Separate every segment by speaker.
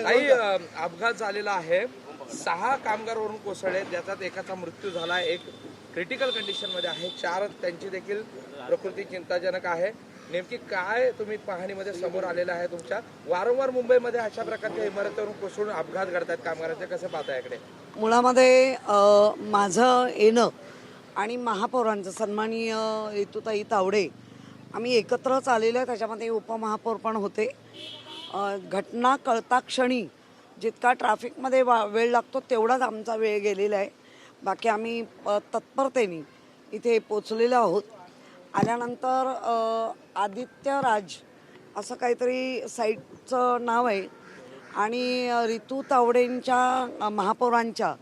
Speaker 1: काही अपघात झालेला आहे. 6 कामगार वरून कोसळले, त्याच्यात एकाचा मृत्यू झाला, एक क्रिटिकल कंडिशन मध्ये आहे, 4 त्यांची देखील प्रकृती चिंताजनक आहे. नेमकी काय तुम्ही पाहणीमध्ये समोर आलेलं आहे तुमच्या? वारंवार मुंबईमध्ये अशा प्रकारच्या इमारतीवरून कोसळून अपघात घडतात कामगारांचे, कसं पाहता याकडे?
Speaker 2: मुळामध्ये माझं येणं आणि महापौरांचं सन्माननीय ऋतुताई तावडे आम्ही एकत्रच आलेलो आहे. त्याच्यामध्ये उपमहापौर पण होते. घटना कळता क्षणी जितका ट्रॅफिकमध्ये वेळ लागतो तेवढाच आमचा वेळ गेलेला आहे. बाकी आम्ही तत्परतेने इथे पोचलेलो आहोत. आल्यानंतर आदित्य राज असं काहीतरी साईटचं नाव आहे आणि ऋतू तावडेंच्या महापौरांच्या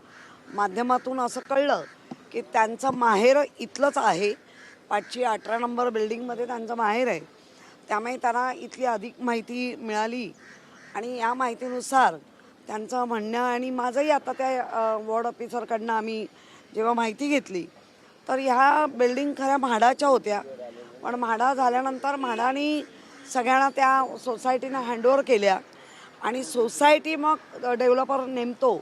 Speaker 2: माध्यमातून असं कळलं की त्यांचं माहेर इथलंच आहे. 518 नंबर बिल्डिंगमध्ये त्यांचं माहेर आहे. त्यामुळे त्यांना इथली अधिक माहिती मिळाली आणि या माहितीनुसार त्यांचं म्हणणं आणि माझंही आता त्या वॉर्ड ऑफिसरकडनं आम्ही जेव्हा माहिती घेतली तर ह्या बिल्डिंग खऱ्या म्हाडाच्या होत्या. पण म्हाडा झाल्यानंतर म्हाडाने सगळ्यांना त्या सोसायटीनं हँडओव्हर केल्या आणि सोसायटी मग डेव्हलपर नेमतो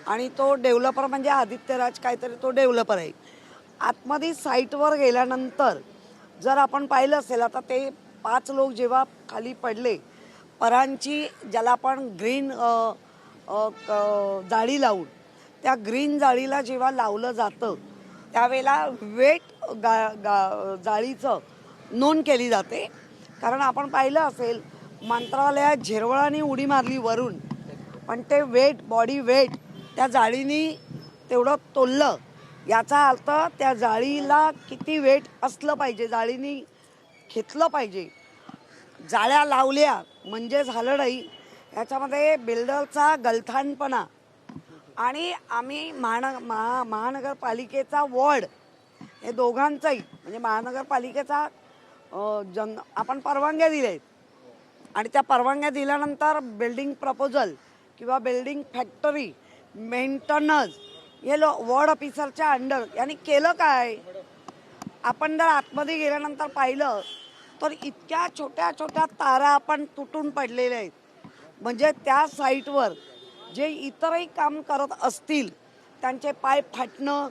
Speaker 2: आणि तो डेव्हलपर म्हणजे आदित्यराज काहीतरी तो डेव्हलपर आहे. आतमध्ये साईटवर गेल्यानंतर जर आपण पाहिलं असेल आता ते 5 लोक जेव्हा खाली पडले, परांची ज्याला आपण ग्रीन जाळी लावून त्या ग्रीन जाळीला जेव्हा लावलं जातं त्यावेळेला वेट जाळीचं नोंद केली जाते. कारण आपण पाहिलं असेल मंत्रालयात झिरवळाने उडी मारली वरून, पण ते वेट बॉडी वेट त्या जाळीनी तेवढं तोललं. याचा अर्थ त्या जाळीला किती वेट असलं पाहिजे, जाळीनी घेतलं पाहिजे. जाळ्या लावल्या म्हणजे झालं नाही. याच्यामध्ये बिल्डरचा गलथानपणा आणि आम्ही महानगरपालिकेचा वॉर्ड हे दोघांचाही म्हणजे महानगरपालिकेचा आपण परवानग्या दिल्या आहेत आणि त्या परवानग्या दिल्यानंतर बिल्डिंग प्रपोजल किंवा बिल्डिंग फॅक्टरी मेंटेनन्स हे वॉर्ड ऑफिसरच्या अंडर यांनी केलं काय? आपण जर आतमध्ये गेल्यानंतर पाहिलं तर इतक्या छोट्या छोट्या तारा आपण तुटून पडलेल्या आहेत. म्हणजे त्या साईटवर जे इतरही काम करत असतील त्यांचे पाय फाटणं,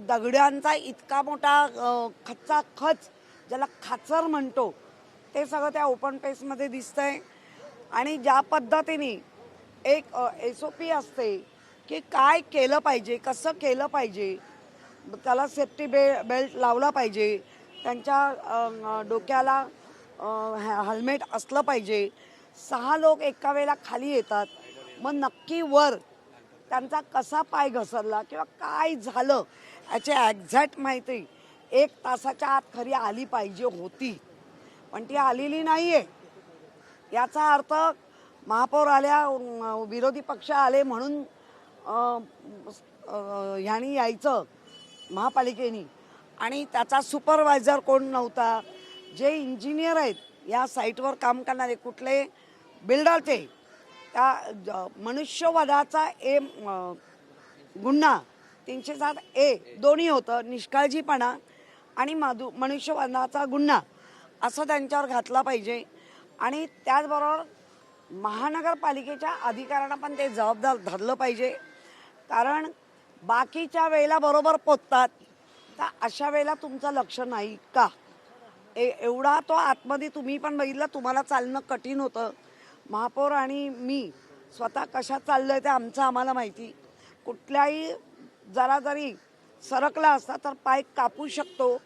Speaker 2: दगड्यांचा इतका मोठा खचाखच ज्याला खाचर म्हणतो ते सगळं त्या ओपन पेसमध्ये दिसतंय. आणि ज्या पद्धतीने एक SOP असते की काय केलं पाहिजे, कसं केलं पाहिजे, त्याला सेफ्टी बेल्ट लावला पाहिजे, त्यांच्या डोक्याला हेल्मेट असलं पाहिजे. 6 लोक एका वेळेला खाली येतात, मग नक्की वर त्यांचा कसा पाय घसरला किंवा काय झालं याची एक्झॅक्ट माहिती 1 तासाच्या आत खरी आली पाहिजे होती, पण ती आलेली नाही आहे. याचा अर्थ महापौर आल्या, विरोधी पक्ष आले म्हणून ह्यांनी यायचं महापालिकेनी आणि त्याचा सुपरवायझर कोण नव्हता. जे इंजिनियर आहेत या साईटवर काम करणारे कुठले बिल्डरचे त्या मनुष्यवधाचा गुन्हा 307A दोन्ही होतं, निष्काळजीपणा आणि मनुष्यवधाचा गुन्हा असं त्यांच्यावर घातला पाहिजे. आणि त्याचबरोबर महानगरपालिकेच्या अधिकाऱ्यांना पण ते जबाबदार धरलं पाहिजे. कारण बाकीच्या वेळेला बरोबर पोचतात तर अशा वेळेला तुमचं लक्ष नाही का? एवढा तो आतमध्ये तुम्ही पण बघितलं, तुम्हाला चालणं कठीण होतं. महापौर आणि मी स्वतः कशात चाललो आहे ते आम्हाला माहिती. कुठल्याही जरा जरी सरकला असता तर पाय कापू शकतो.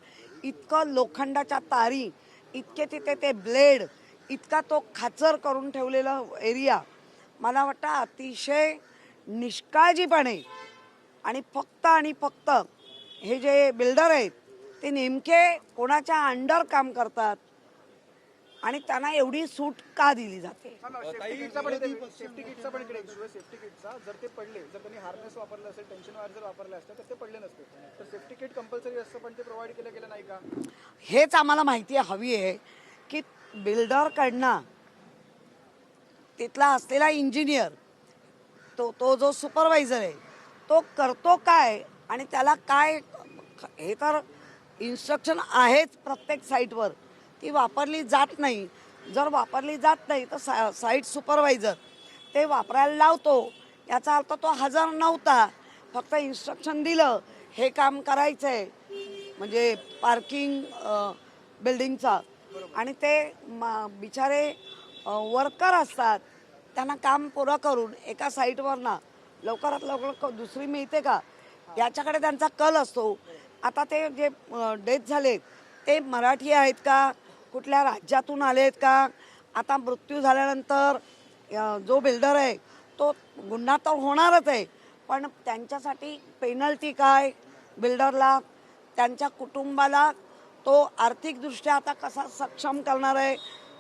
Speaker 2: इतकं लोखंडाच्या तारी, इतके तिथे ते ब्लेड, इतका तो खाचर करून ठेवलेला एरिया मला वाटतं अतिशय निष्काळजीपणे आणि फक्त हे जे बिल्डर आहेत ते नेमके कोणाच्या अंडर काम करतात आणि त्यांना एवढी सूट का दिली जाते?
Speaker 3: सेफ्टी किटचा पण इकडे इश्यू आहे. सेफ्टी किटचा जर ते पडले, जर त्यांनी हार्नेस वापरलं असेल, टेन्शन वायर जर वापरले असते तर ते पडले नसते. तर सेफ्टी किट कंपल्सरी असतं पण ते प्रोव्हाइड केलं गेलं नाही का?
Speaker 2: हेच आम्हाला माहिती हवी आहे की बिल्डरकडनं तिथला असलेला इंजिनियर तो जो सुपरवायझर आहे तो करतो काय आणि त्याला काय. हे तर इन्स्ट्रक्शन आहेच प्रत्येक साईटवर, ती वापरली जात नाही. जर वापरली जात नाही तर साईट सुपरवायझर ते वापरायला लावतो, याचा अर्थ तो हजर नव्हता. फक्त इन्स्ट्रक्शन दिलं हे काम करायचं आहे म्हणजे पार्किंग बिल्डिंगचा, आणि ते बिचारे वर्कर असतात, त्यांना काम पुरं करून एका साईटवर ना लवकरात लवकर दुसरी मिळते का याच्याकडे त्यांचा कल असतो. आता ते जे डेथ झाले ते मराठी आहेत का, कुठल्या राज्यातून आले आहेत का, आता मृत्यू झाल्यानंतर जो बिल्डर आहे तो गुन्हा तर होणारच आहे, पण त्यांच्यासाठी पेनल्टी काय, बिल्डरला त्यांच्या कुटुंबाला तो आर्थिकदृष्ट्या आता कसा सक्षम करणार आहे,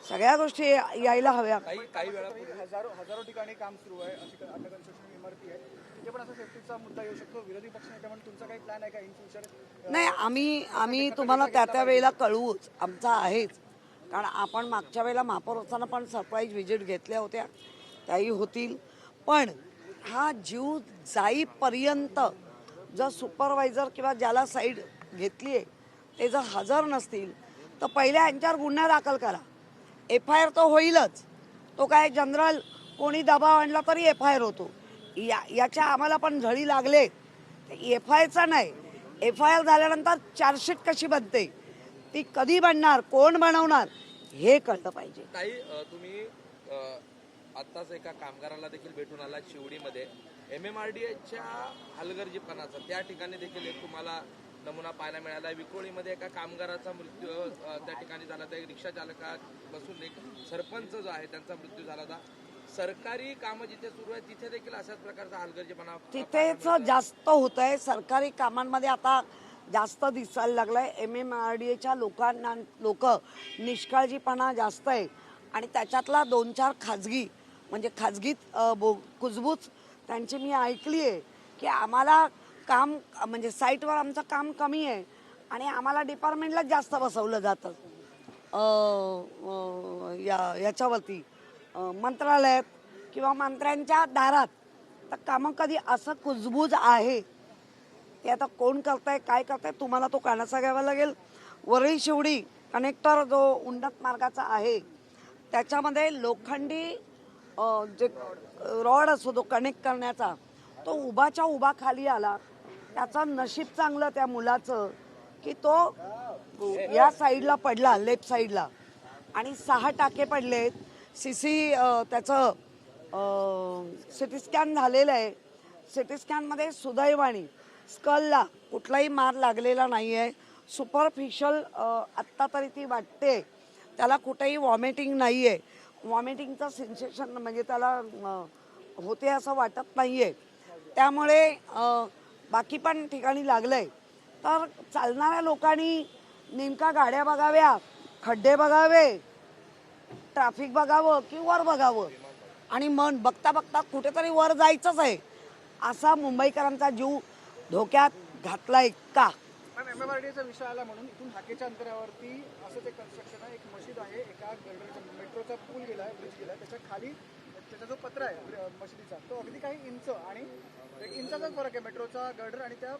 Speaker 2: सगळ्या गोष्टी यायला हव्या.
Speaker 1: काही वेळापूर्वी
Speaker 3: हजारो ठिकाणी काम सुरू आहे, अशी अंडर कन्स्ट्रक्शन इमारती आहे, तिथे पण असा सेफ्टीचा मुद्दा येऊ शकतो. विरोधी पक्ष नेते म्हणून तुमचा काही प्लॅन आहे का इन फ्युचर?
Speaker 2: नाही, आम्ही तुम्हाला त्या वेळेला कळवूच, आमचा आहेच. कारण आपण मागच्या वेळेला महापौर असताना पण सरप्राईज व्हिजिट घेतल्या होत्या, त्याही होतील. पण हा जीव जाईपर्यंत जर सुपरवायझर किंवा ज्याला साईड घेतली आहे ते जर हजर नसतील तर पहिल्या यांच्यावर गुन्हा दाखल करा. FIR तो होईलच, तो काय जनरल कोणी दबाव आणला तरी FIR होतो. याच्या आम्हाला पण झळी लागले. FIRचा नाही, FIR झाल्यानंतर चार्जशीट कशी बनते, ती कधी बनणार, कोण बनवणार हे कळलं पाहिजे.
Speaker 1: ताई, तुम्ही आत्ताच एका कामगाराला देखील भेटून आला शिवडीमध्ये. MMRDAच्या हलगर्जीपणाचा त्या ठिकाणी देखील एक तुम्हाला नमुना पाहायला मिळाला. विक्रोळीमध्ये एका कामगाराचा मृत्यू त्या ठिकाणी झाला होता. एक रिक्षा चालकापासून एक सरपंच जो आहे त्यांचा मृत्यू झाला होता. सरकारी कामं जिथे सुरू आहे तिथे देखील अशाच प्रकारचा हलगर्जीपणा
Speaker 2: तिथेच जास्त होत आहे. सरकारी कामांमध्ये आता जास्त दिसायला लागलाय. MMRDAच्या लोक निष्काळजीपणा जास्त आहे, आणि त्याच्यातला 2-4 खाजगी म्हणजे खाजगीत कुजबूज त्यांची मी ऐकली आहे की आम्हाला काम म्हणजे साईटवर आमचं काम कमी आहे आणि आम्हाला डिपार्टमेंटलाच जास्त बसवलं जातं याच्यावरती मंत्रालयात किंवा मंत्र्यांच्या दारात. तर कामं कधी असं कुजबूज आहे ते आता कोण करताय काय करताय तुम्हाला तो कानाचा घ्यावा लागेल. वरळी शिवडी कनेक्टर जो उन्नत मार्गाचा आहे त्याच्यामध्ये लोखंडी जे रॉड असतो तो कनेक्ट करण्याचा, तो उभाच्या उभा खाली आला. त्याचं नशीब चांगलं त्या मुलाचं की तो या साईडला पडला, लेफ्ट साईडला, आणि 6 टाके पडलेत. त्याचं सिटी स्कॅन झालेलं आहे. सिटी स्कॅनमध्ये सुदैवाने स्कलला कुठलाही मार लागलेला नाही आहे. सुपरफिशियल आत्ता तरी ती वाटते. त्याला कुठेही वॉमिटिंग नाही आहे. वॉमिटिंगचं सेन्सेशन म्हणजे त्याला होते असं वाटत नाही आहे. त्यामुळे बाकी पण ठिकाणी लागलं आहे. तर चालणाऱ्या लोकांनी नेमका गाड्या बघाव्या, खड्डे बघावे, ट्रॅफिक बघावं की वर बघावं, आणि मन बघता बघता कुठेतरी वर जायचंच आहे असा मुंबईकरांचा जीव धोक्यात घातलाय का?
Speaker 3: MMRDAचा विषय आला म्हणून इथून हाकेच्या अंतरावरती असंच एक कन्स्ट्रक्शन आहे, एक मशीद आहे, एका मेट्रोचा पूल गेला आहे, ब्रिज गेला आहे, त्याच्या खाली त्याचा जो पत्रा आहे मशिदीचा तो अगदी काही इंच आणि 1 इंचाचाच फरक आहे मेट्रोचा गर्डर आणि त्या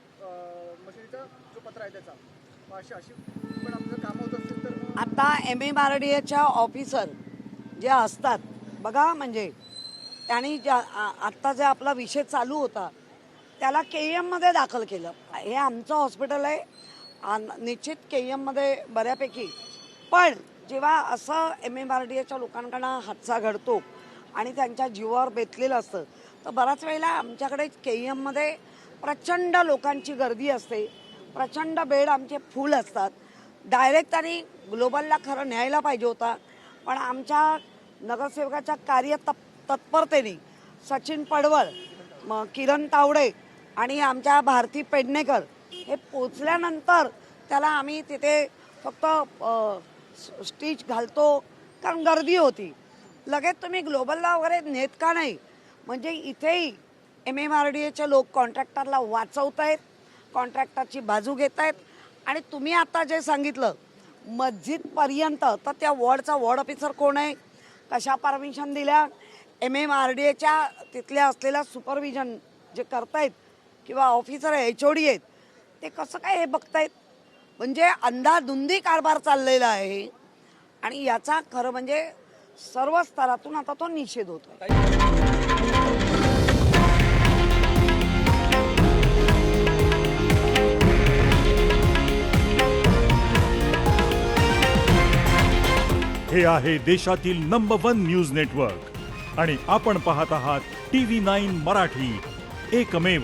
Speaker 3: मशिदीचा जो पत्रा आहे त्याचा. अशी पण आपलं काम होत असेल तर
Speaker 2: आता MMRDAच्या ऑफिसर जे असतात बघा, म्हणजे त्यांनी आत्ता जे आपला विषय चालू होता त्याला KM मध्ये दाखल केलं. हे आमचं हॉस्पिटल आहे, निश्चित KM मध्ये बऱ्यापैकी. पण जेव्हा असं MMRDAच्या लोकांकडनं हादसा घडतो आणि त्यांच्या जीवावर बेतलेलं असतं तर बऱ्याच वेळेला आमच्याकडे KM मध्ये प्रचंड लोकांची गर्दी असते, प्रचंड बेड आमचे फुल असतात. डायरेक्ट त्यांनी ग्लोबलला खरं न्यायला पाहिजे होता, पण आमच्या नगरसेवकाच्या तत्परतेने सचिन पडवळ, किरण तावडे आणि आमच्या भारती पेडणेकर हे पोचल्यानंतर त्याला आम्ही तिथे फक्त स्टिच घालतो कारण गर्दी होती. लगेच तुम्ही ग्लोबलला वगैरे नेत का नाही? म्हणजे इथेही MMRDAचे लोक कॉन्ट्रॅक्टरला वाचवत आहेत, कॉन्ट्रॅक्टरची बाजू घेत आहेत. आणि तुम्ही आता जे सांगितलं मस्जिदपर्यंत, तर त्या वॉर्डचा वॉर्ड ऑफिसर कोण आहे, कशा परमिशन दिल्या, MMRDAच्या तिथल्या असलेल्या सुपरविजन जे करतायत किंवा ऑफिसर आहे, HOD आहेत, ते कसं काय हे बघतायत? म्हणजे अंधाधुंदी कारभार चाललेला आहे आणि याचा खरं म्हणजे सर्व स्तरातून आता तो निषेध होतोय.
Speaker 4: हे आहे देशातील नंबर 1 न्यूज नेटवर्क आणि आपण पाहत आहात TV9 मराठी, एकमेव.